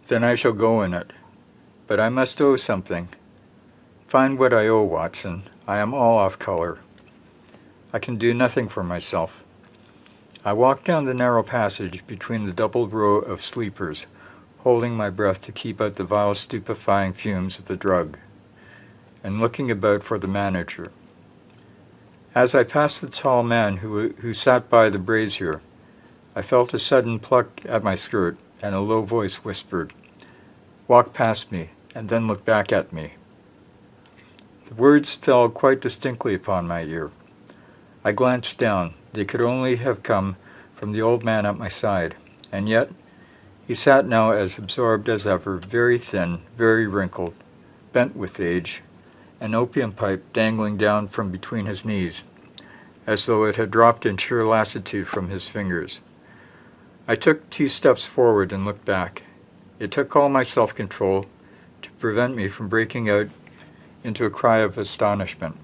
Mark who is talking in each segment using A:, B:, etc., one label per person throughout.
A: Then I shall go in it. But I must owe something. Find what I owe, Watson. I am all off color. I can do nothing for myself. I walked down the narrow passage between the doubled row of sleepers, holding my breath to keep out the vile stupefying fumes of the drug, and looking about for the manager. As I passed the tall man who sat by the brazier, I felt a sudden pluck at my skirt, and a low voice whispered, "Walk past me, and then look back at me." The words fell quite distinctly upon my ear. I glanced down. They could only have come from the old man at my side, and yet he sat now as absorbed as ever, very thin, very wrinkled, bent with age, an opium pipe dangling down from between his knees, as though it had dropped in sheer lassitude from his fingers. I took 2 steps forward and looked back. It took all my self-control to prevent me from breaking out into a cry of astonishment.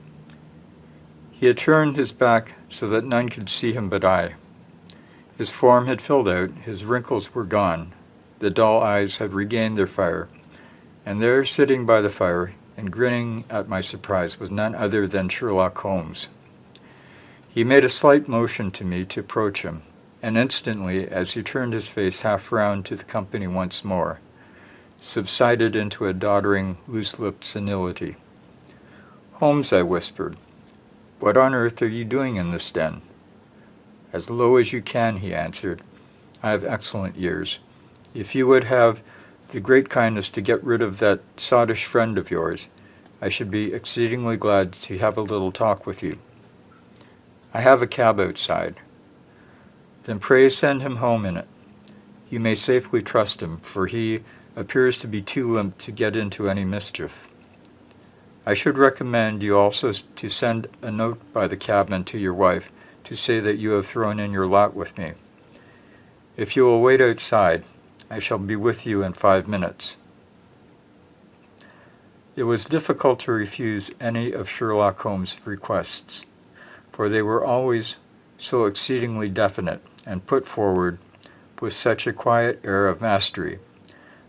A: He had turned his back so that none could see him but I. His form had filled out, his wrinkles were gone, the dull eyes had regained their fire, and there, sitting by the fire and grinning at my surprise, was none other than Sherlock Holmes. He made a slight motion to me to approach him, and instantly, as he turned his face half round to the company once more, subsided into a doddering, loose-lipped senility. "Holmes," I whispered, "what on earth are you doing in this den?" "As low as you can," he answered. "I have excellent ears. If you would have the great kindness to get rid of that sottish friend of yours, I should be exceedingly glad to have a little talk with you." "I have a cab outside." "Then pray send him home in it. You may safely trust him, for he appears to be too limp to get into any mischief. I should recommend you also to send a note by the cabman to your wife to say that you have thrown in your lot with me. If you will wait outside, I shall be with you in 5 minutes." It was difficult to refuse any of Sherlock Holmes' requests, for they were always so exceedingly definite and put forward with such a quiet air of mastery.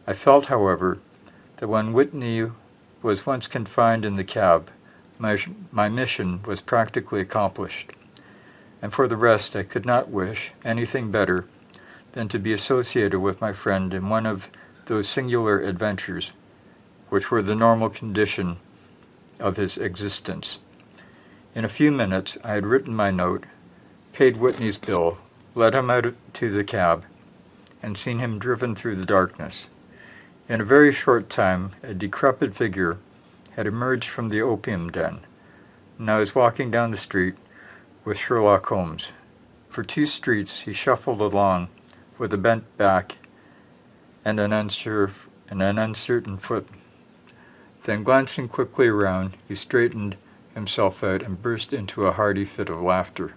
A: I felt, however, that when Whitney was once confined in the cab, my mission was practically accomplished, and for the rest I could not wish anything better than to be associated with my friend in one of those singular adventures which were the normal condition of his existence. In a few minutes I had written my note, paid Whitney's bill, led him out to the cab, and seen him driven through the darkness. In a very short time, a decrepit figure had emerged from the opium den, and I was walking down the street with Sherlock Holmes. For 2 streets he shuffled along with a bent back and an uncertain foot. Then, glancing quickly around, he straightened himself out and burst into a hearty fit of laughter.